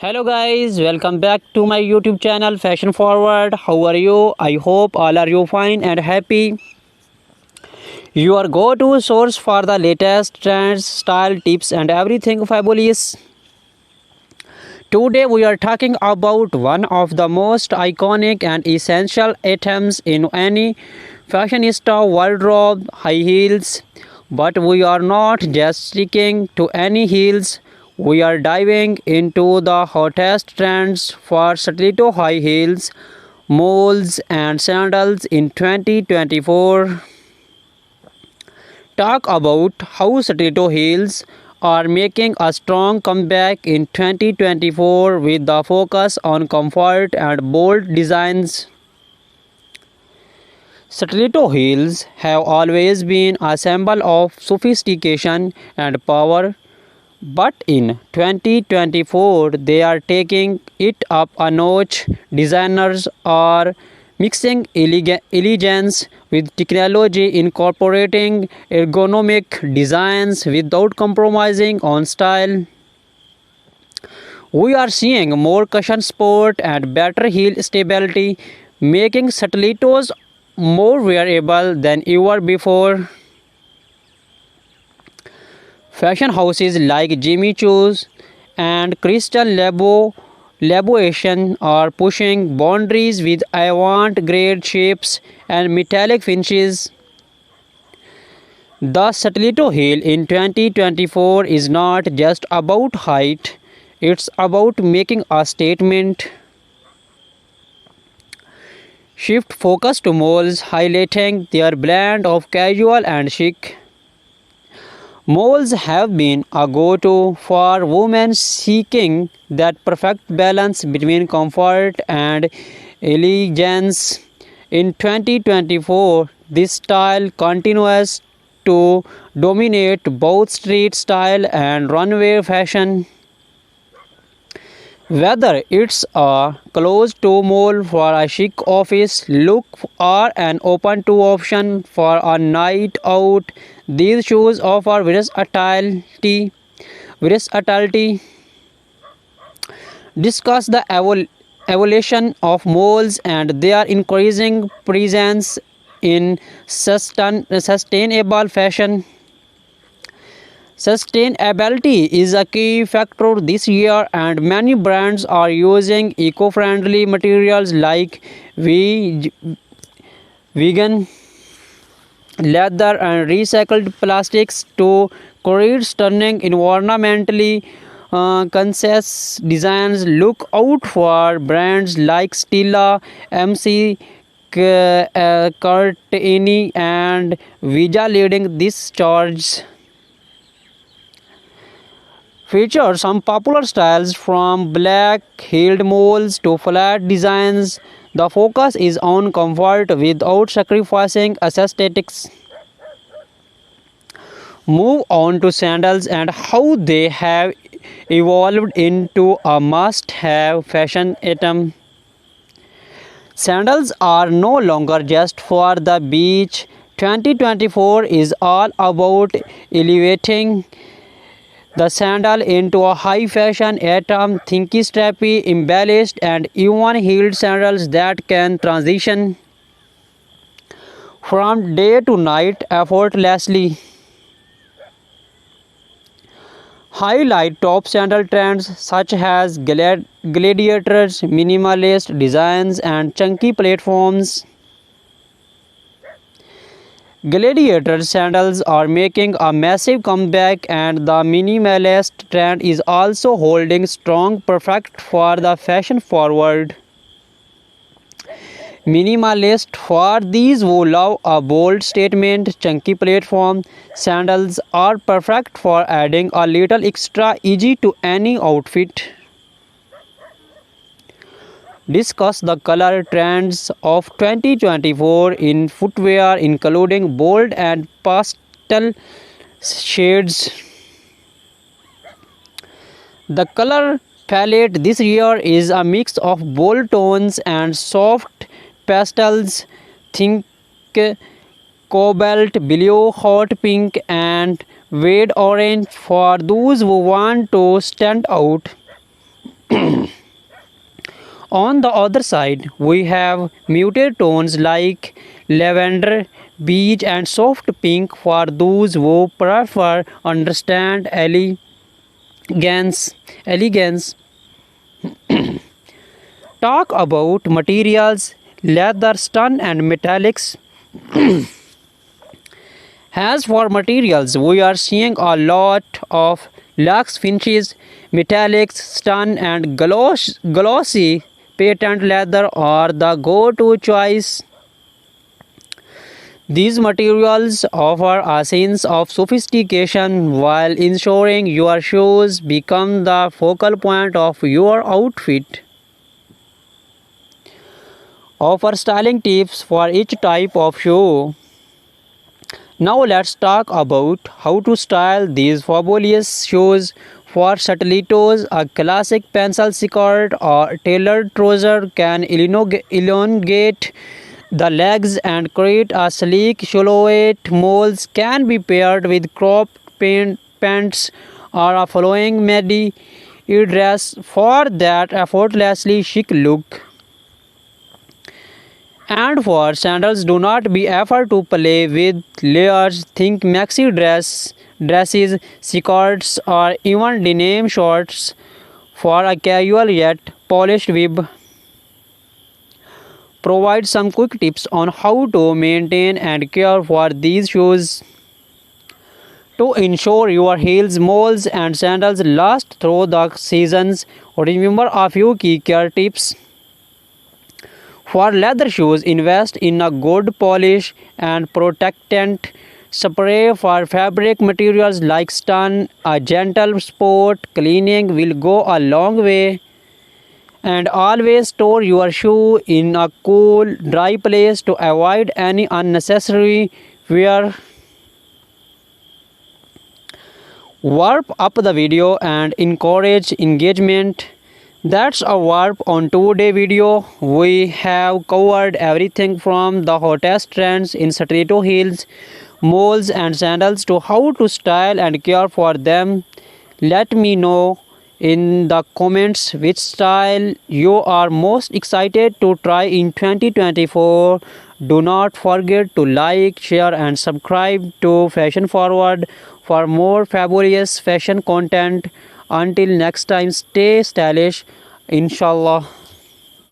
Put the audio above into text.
Hello guys, welcome back to my YouTube channel Fashion Forward. How are you? I hope all are you fine and happy. Your go-to source for the latest trends, style, tips and everything fabulous. Today we are talking about one of the most iconic and essential items in any fashionista wardrobe, high heels. But we are not just sticking to any heels. We are diving into the hottest trends for stiletto high heels, moles and sandals in 2024. Talk about how stiletto heels are making a strong comeback in 2024 with the focus on comfort and bold designs. Stiletto heels have always been a symbol of sophistication and power, but in 2024 they are taking it up a notch. Designers are mixing elegance with technology, incorporating ergonomic designs without compromising on style. We are seeing more cushion support and better heel stability, making stilettos more wearable than ever before. Fashion houses like Jimmy Choo's and Crystal Laboration are pushing boundaries with avant-garde shapes and metallic finishes. The stiletto heel in 2024 is not just about height, it's about making a statement. Shift focus to moles, highlighting their blend of casual and chic. Moles have been a go-to for women seeking that perfect balance between comfort and elegance. In 2024, this style continues to dominate both street style and runway fashion. Whether it's a closed-toe mole for a chic office look or an open-toe option for a night out, these shoes offer versatility. Discuss the evolution of moles and their increasing presence in sustainable fashion. Sustainability is a key factor this year, and many brands are using eco-friendly materials like vegan leather and recycled plastics to create stunning environmentally conscious designs. Look out for brands like Stella, MC Curtini and Vija leading this charge. Feature some popular styles from black-heeled moles to flat designs. The focus is on comfort without sacrificing aesthetics. Move on to sandals and how they have evolved into a must-have fashion item. Sandals are no longer just for the beach. 2024 is all about elevating the sandal into a high fashion item. Think strappy, embellished and even heeled sandals that can transition from day to night effortlessly. Highlight top sandal trends such as gladiators, minimalist designs and chunky platforms. Gladiator sandals are making a massive comeback and the minimalist trend is also holding strong, perfect for the fashion forward minimalist. For these who love a bold statement, chunky platform sandals are perfect for adding a little extra easy to any outfit. Discuss the color trends of 2024 in footwear, including bold and pastel shades. The color palette this year is a mix of bold tones and soft pastels. Think cobalt blue, hot pink and red orange for those who want to stand out. On the other side, we have muted tones like lavender, beige, and soft pink for those who prefer understand elegance. Talk about materials, leather, stun, and metallics. As for materials, we are seeing a lot of luxe finishes, metallics, stun, and glossy patent leather are the go-to choice. These materials offer a sense of sophistication while ensuring your shoes become the focal point of your outfit. Offer styling tips for each type of shoe. Now let's talk about how to style these fabulous shoes. For stilettos, a classic pencil skirt or tailored trouser can elongate the legs and create a sleek silhouette. Moles can be paired with cropped pants or a flowing midi dress for that effortlessly chic look. And for sandals, do not be afraid to play with layers. Think dresses, skirts, or even denim shorts for a casual yet polished vibe. Provide some quick tips on how to maintain and care for these shoes to ensure your heels, moles, and sandals last through the seasons. Remember a few key care tips. For leather shoes, invest in a good polish and protectant spray. For fabric materials like stun, a gentle spot cleaning will go a long way. And always store your shoe in a cool, dry place to avoid any unnecessary wear. Warp up the video and encourage engagement. That's a warp on today's video. We have covered everything from the hottest trends in stiletto heels, moles, and sandals to how to style and care for them. Let me know in the comments which style you are most excited to try in 2024. Do not forget to like, share, and subscribe to Fashion Forward for more fabulous fashion content. Until next time, stay stylish, inshallah.